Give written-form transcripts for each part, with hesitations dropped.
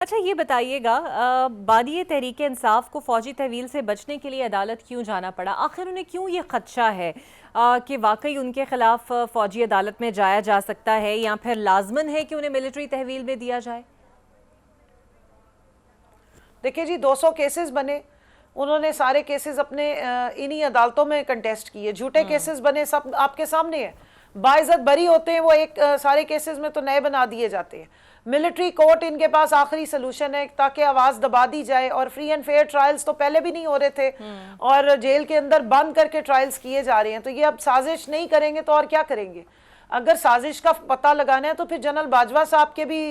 अच्छा ये बताइएगा, बानी तहरीक इंसाफ को फौजी तहवील से बचने के लिए अदालत क्यों जाना पड़ा? आखिर उन्हें क्यों ये खदशा है कि वाकई उनके खिलाफ फौजी अदालत में जाया जा सकता है या फिर लाजमन है कि उन्हें मिलिट्री तहवील में दिया जाए? देखिए जी, 200 केसेस बने, उन्होंने सारे केसेस अपने इन्हीं अदालतों में कंटेस्ट किए। झूठे केसेस बने, सब आपके सामने है। बाइज्जत बरी होते हैं वो, एक सारे केसेस में तो नए बना दिए जाते हैं। मिलिट्री कोर्ट इनके पास आखिरी सोल्यूशन है ताकि आवाज दबा दी जाए। और फ्री एंड फेयर ट्रायल्स तो पहले भी नहीं हो रहे थे और जेल के अंदर बंद करके ट्रायल्स किए जा रहे हैं। तो ये अब साजिश नहीं करेंगे तो और क्या करेंगे? अगर साजिश का पता लगाना है तो फिर जनरल बाजवा साहब के भी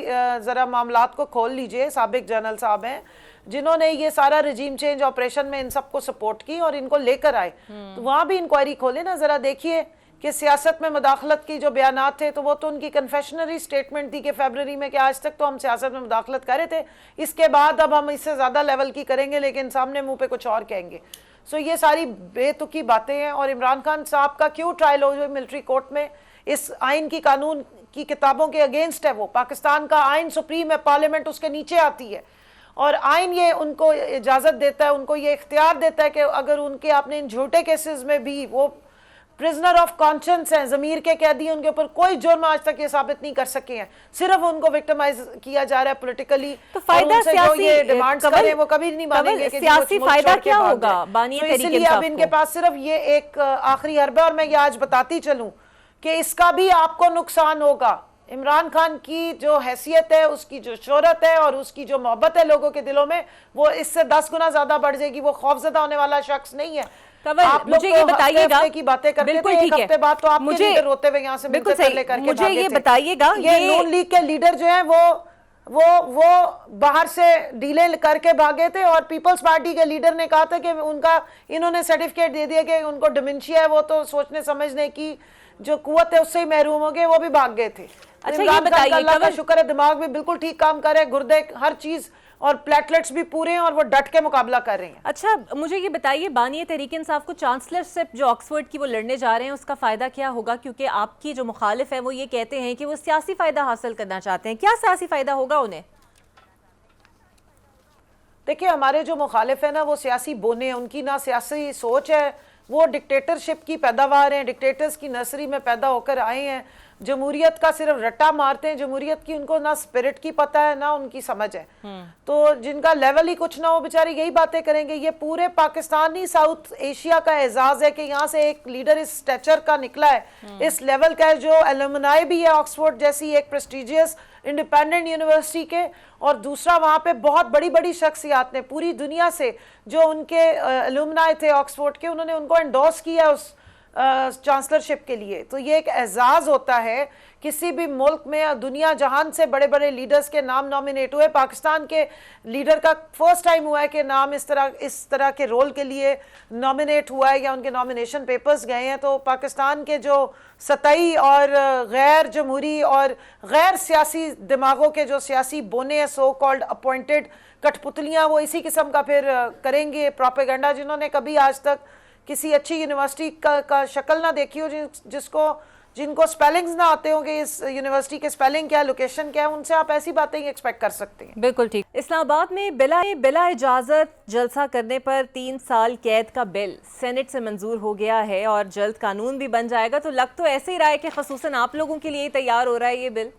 जरा मामलात को खोल लीजिए। साबिक जनरल साहब हैं जिन्होंने ये सारा रजीम चेंज ऑपरेशन में इन सबको सपोर्ट की और इनको लेकर आए, तो वहां भी इंक्वायरी खोले ना। जरा देखिए कि सियासत में मुदाखलत की जो बयानात थे, तो वो तो उनकी कन्फेशनरी स्टेटमेंट थी कि फरवरी में कि आज तक तो हम सियासत में मुदाखलत कर रहे थे, इसके बाद अब हम इससे ज़्यादा लेवल की करेंगे, लेकिन सामने मुंह पे कुछ और कहेंगे। सो ये सारी बेतुकी बातें हैं। और इमरान खान साहब का क्यों ट्रायल हो मिलिट्री कोर्ट में? इस आइन की, कानून की किताबों के अगेंस्ट है वो। पाकिस्तान का आइन सुप्रीम है, पार्लियामेंट उसके नीचे आती है और आइन ये उनको इजाज़त देता है, उनको ये इख्तियार देता है कि अगर उनके आपने इन झूठे केसेस में भी वो प्रिजनर ऑफ कॉन्शियंस हैं, ज़मीर के कैदी हैं, उनके ऊपर कोई जुर्म आज तक ये साबित नहीं कर सके हैं, सिर्फ उनको विक्टिमाइज किया जा रहा है पॉलिटिकली। तो फायदा सियासी, ये डिमांड्स करें वो कभी नहीं मानेंगे कि सियासी फायदा क्या होगा बानी तहरीक इसलिए अब इनके पास सिर्फ ये एक आखिरी हरबा। और मैं ये आज बताती चलूं कि इसका भी आपको नुकसान होगा। इमरान खान की जो हैसियत है, उसकी जो शोहरत है और उसकी जो मोहब्बत है लोगों के दिलों में, वो इससे 10 गुना ज्यादा बढ़ जाएगी। वो खौफजदा होने वाला शख्स नहीं है। आप मुझे ये बताइएगा, की बातें करते बिल्कुल थे, ठीक है, एक हफ्ते बाद तो आपके मुझे लीडर रोते हुए यहाँ से बिल्कुल सही, मुझे ये बताइएगा, ये नून लीग के लीडर जो है वो बाहर से डीले करके भागे थे और पीपल्स पार्टी के लीडर ने कहा था कि उनका, इन्होंने सर्टिफिकेट दे दिया कि उनको डिमेंशिया है, वो तो सोचने समझने की जो कुव्वत है उससे ही महरूम हो गए, वो भी भाग गए थे। अच्छा ये बताइए, अल्लाह का शुक्र है दिमाग भी बिल्कुल ठीक काम कर रहे हैं, गुर्दे हर चीज और प्लेटलेट्स भी पूरे हैं और वो डट के मुकाबला कर रहे हैं। अच्छा मुझे ये बताइए, बानी तहरीक इंसाफ को चांसलरशिप जो ऑक्सफोर्ड की वो लड़ने जा रहे हैं, उसका फायदा क्या होगा? क्योंकि आपकी जो मुखालिफ है वो ये कहते हैं कि वो सियासी फायदा हासिल करना चाहते हैं। क्या सियासी फायदा होगा उन्हें? देखिए, हमारे जो मुखालिफ है ना, वो सियासी बोने हैं, उनकी ना सियासी सोच है, वो डिक्टेटरशिप की पैदावार हैं, डिक्टेटर्स की नर्सरी में पैदा होकर आए हैं। जमहूरियत का सिर्फ रट्टा मारते हैं, जमहूरियत की उनको ना स्पिरिट की पता है ना उनकी समझ है। तो जिनका लेवल ही कुछ ना हो, बेचारे यही बातें करेंगे। ये पूरे पाकिस्तानी साउथ एशिया का एजाज है कि यहाँ से एक लीडर इस स्टेचर का निकला है, इस लेवल का है, जो एलुमनाई भी है ऑक्सफोर्ड जैसी एक प्रेस्टिजियस इंडिपेंडेंट यूनिवर्सिटी के, और दूसरा वहाँ पे बहुत बड़ी बड़ी शख्सियात ने पूरी दुनिया से जो उनके एलुमनाई थे ऑक्सफोर्ड के, उन्होंने उनको एंडोर्स किया उस चांसलरशिप के लिए। तो ये एक एजाज होता है किसी भी मुल्क में, दुनिया जहान से बड़े बड़े लीडर्स के नाम नॉमिनेट हुए। पाकिस्तान के लीडर का फर्स्ट टाइम हुआ है कि नाम इस तरह के रोल के लिए नॉमिनेट हुआ है या उनके नॉमिनेशन पेपर्स गए हैं। तो पाकिस्तान के जो सतही और गैर जमहूरी और गैर सियासी दिमागों के जो सियासी बोने हैं, सो कॉल्ड अपॉइंटेड कठपुतलियां, वो इसी किस्म का फिर करेंगे प्रोपेगेंडा, जिन्होंने कभी आज तक किसी अच्छी यूनिवर्सिटी का शक्ल ना देखी हो, जिनको स्पेलिंग्स ना आते हो कि इस यूनिवर्सिटी के स्पेलिंग क्या है, लोकेशन क्या है, उनसे आप ऐसी बातें ही एक्सपेक्ट कर सकते हैं। बिल्कुल ठीक। इस्लामाबाद में बिला इजाजत जलसा करने पर 3 साल कैद का बिल सेनेट से मंजूर हो गया है और जल्द कानून भी बन जाएगा। तो लग तो ऐसे ही रहा है कि खसूसन आप लोगों के लिए तैयार हो रहा है ये बिल।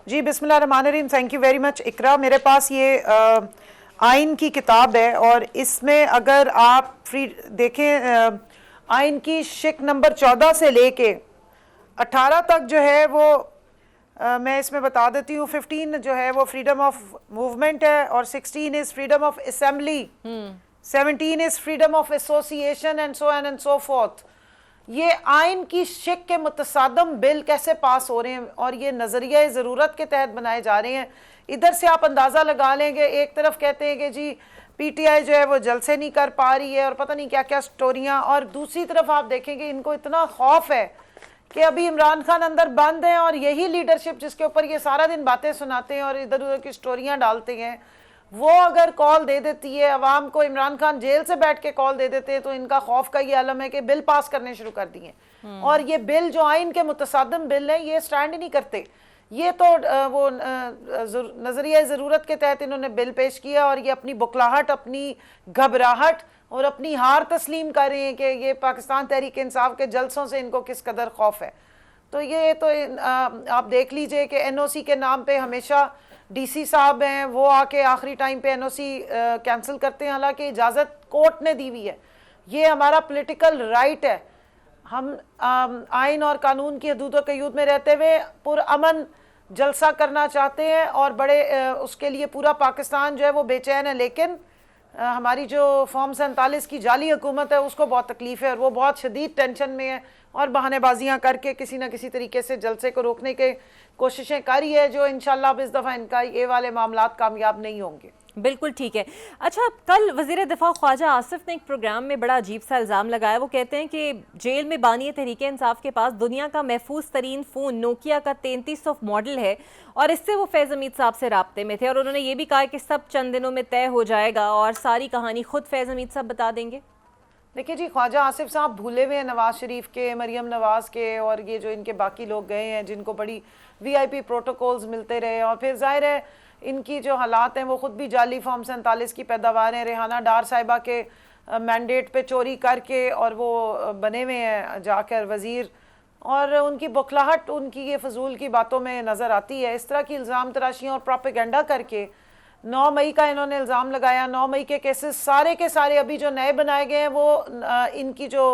जी बिस्मिल्लाहिर्रहमानिर्रहीम, थैंक यू वेरी मच इकरा। मेरे पास ये आइन की किताब है और इसमें अगर आप फ्री देखें, आइन की शिक नंबर 14 से लेके 18 तक जो है वो मैं इसमें बता देती हूँ। 15 जो है वो फ्रीडम ऑफ मूवमेंट है और 16 is freedom of assembly, 17 is freedom of association and so and so fourth. ये आइन की शिक के मुतसादम बिल कैसे पास हो रहे हैं और ये नजरिया ज़रूरत के तहत बनाए जा रहे हैं। इधर से आप अंदाज़ा लगा लेंगे, एक तरफ कहते हैं कि जी पीटीआई जो है वो जलसे नहीं कर पा रही है और पता नहीं क्या क्या स्टोरियां, और दूसरी तरफ आप देखेंगे इनको इतना खौफ है कि अभी इमरान खान अंदर बंद हैं और यही लीडरशिप जिसके ऊपर ये सारा दिन बातें सुनाते हैं और इधर उधर की स्टोरियां डालते हैं, वो अगर कॉल दे देती है अवाम को, इमरान खान जेल से बैठ के कॉल दे देते हैं, तो इनका खौफ का ये आलम है कि बिल पास करने शुरू कर दिए। और ये बिल जो आइन के मुतसादम बिल है, ये स्टैंड ही नहीं करते। ये तो वो नजरिया ज़रूरत के तहत इन्होंने बिल पेश किया और ये अपनी बुखलाहट, अपनी घबराहट और अपनी हार तस्लीम कर रहे हैं कि ये पाकिस्तान तहरीक इंसाफ के जलसों से इनको किस कदर खौफ है। तो ये तो आप देख लीजिए कि एनओसी के नाम पे हमेशा डीसी साहब हैं वो आके आखिरी टाइम पे एनओसी कैंसिल करते हैं, हालांकि इजाज़त कोर्ट ने दी हुई है। ये हमारा पॉलिटिकल राइट है, हम आइन और कानून की हदूद व क़यूद में रहते हुए पुरअमन जलसा करना चाहते हैं और बड़े उसके लिए पूरा पाकिस्तान जो है वो बेचैन है। लेकिन हमारी जो फॉर्म 47 की जाली हुकूमत है उसको बहुत तकलीफ है और वो बहुत शदीद टेंशन में है और बहानेबाजियां करके किसी ना किसी तरीके से जलसे को रोकने के कोशिशें कर रही है, जो इंशाल्लाह अब इस दफ़ा इनका ये वाले मामलात कामयाब नहीं होंगे। बिल्कुल ठीक है। अच्छा, कल वज़ीर दिफा ख्वाजा आसिफ ने एक प्रोग्राम में बड़ा अजीब सा इल्ज़ाम लगाया। वो कहते हैं कि जेल में बानी तहरीक इंसाफ के पास दुनिया का महफूज तरीन फ़ोन नोकिया का 3300 मॉडल है और इससे वो फैज़ हमीद साहब से राब्ते में थे और उन्होंने ये भी कहा कि सब चंद दिनों में तय हो जाएगा और सारी कहानी खुद फैज़ हमीद साहब बता देंगे। देखिए जी, ख्वाजा आसिफ साहब भूले हुए हैं नवाज़ शरीफ के, मरियम नवाज़ के और ये जो इनके बाकी लोग गए हैं जिनको बड़ी VIP प्रोटोकॉल्स मिलते रहे। और फिर जाहिर है इनकी जो हालात हैं वो ख़ुद भी जाली फॉर्म 47 की पैदावार हैं। रेहाना डार साहिबा के मैंडेट पे चोरी करके और वो बने हुए हैं जाकर वज़ीर, और उनकी बुखलाहट उनकी ये फजूल की बातों में नज़र आती है। इस तरह की इल्ज़ाम तराशियाँ और प्रोपेगेंडा करके 9 मई का इन्होंने इल्ज़ाम लगाया। 9 मई के केसेस सारे के सारे अभी जो नए बनाए गए हैं वो इनकी जो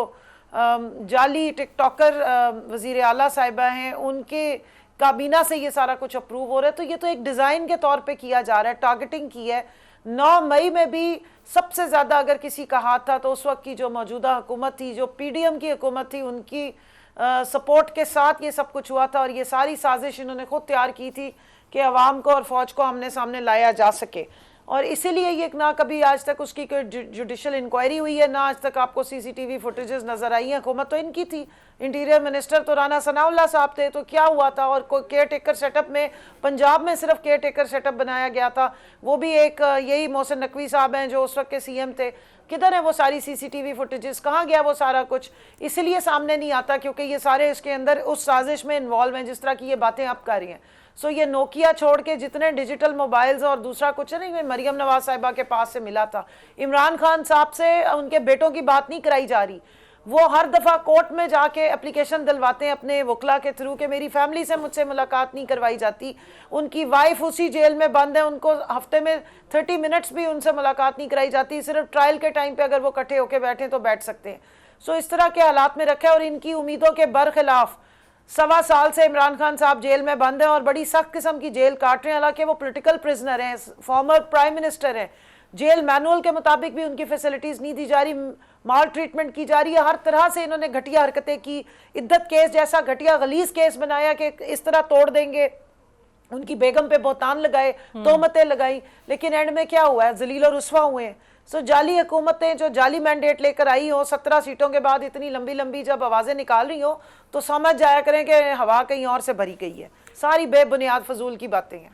जाली टिकटॉकर वज़ीर आला साहिबा हैं उनके काबीना से ये सारा कुछ अप्रूव हो रहा है। तो ये तो एक डिज़ाइन के तौर पे किया जा रहा है, टारगेटिंग की है। 9 मई में भी सबसे ज़्यादा अगर किसी का हाथ था तो उस वक्त की जो मौजूदा हुकूमत थी, जो PDM की हुकूमत थी, उनकी सपोर्ट के साथ ये सब कुछ हुआ था और ये सारी साजिश इन्होंने खुद तैयार की थी कि अवाम को और फौज को आमने सामने लाया जा सके। और इसीलिए ये ना कभी आज तक उसकी कोई जुडिशल इंक्वायरी हुई है, ना आज तक आपको CCTV फुटेजेस नजर आई हैं। हुकूमत तो इनकी थी, इंटीरियर मिनिस्टर तो राना सनाउल्लाह साहब थे, तो क्या हुआ था? और कोई केयर टेकर सेटअप में पंजाब में सिर्फ केयर टेकर सेटअप बनाया गया था, वो भी एक यही मोहसिन नकवी साहब हैं जो उस वक्त के CM थे। किधर है वो सारी CCTV फुटेजेस, कहाँ गया वो सारा कुछ? इसलिए सामने नहीं आता क्योंकि ये सारे इसके अंदर उस साजिश में इन्वॉल्व हैं जिस तरह की ये बातें आप कर रही हैं। सो ये नोकिया छोड़ के जितने डिजिटल मोबाइल्स और दूसरा कुछ नहीं, मरियम नवाज साहिबा के पास से मिला था। इमरान खान साहब से उनके बेटों की बात नहीं कराई जा रही, वो हर दफ़ा कोर्ट में जाके एप्लीकेशन दिलवाते हैं अपने वकला के थ्रू कि मेरी फैमिली से मुझसे मुलाकात नहीं करवाई जाती। उनकी वाइफ उसी जेल में बंद है, उनको हफ्ते में 30 मिनट्स भी उनसे मुलाकात नहीं कराई जाती, सिर्फ ट्रायल के टाइम पे अगर वो इकट्ठे होकर बैठें तो बैठ सकते हैं। सो इस तरह के हालात में रखा है और इनकी उम्मीदों के बरखिलाफ 1.25 साल से इमरान खान साहब जेल में बंद हैं और बड़ी सख्त किस्म की जेल काट रहे हैं। हालांकि वो पॉलिटिकल प्रिजनर हैं, फॉर्मर प्राइम मिनिस्टर हैं, जेल मैनुअल के मुताबिक भी उनकी फैसिलिटीज़ नहीं दी जा रही, माल ट्रीटमेंट की जा रही है। हर तरह से इन्होंने घटिया हरकतें की, इद्दत केस जैसा घटिया गलीज केस बनाया कि इस तरह तोड़ देंगे, उनकी बेगम पे बोहतान लगाए, तोहमतें लगाई, लेकिन एंड में क्या हुआ है? जलील और रुस्वा हुए हैं। सो जाली हुकूमतें जो जाली मैंडेट लेकर आई हो, 17 सीटों के बाद इतनी लंबी लंबी जब आवाज़ें निकाल रही हो तो समझ जाया करें कि हवा कहीं और से भरी गई है, सारी बेबुनियाद फजूल की बातें हैं।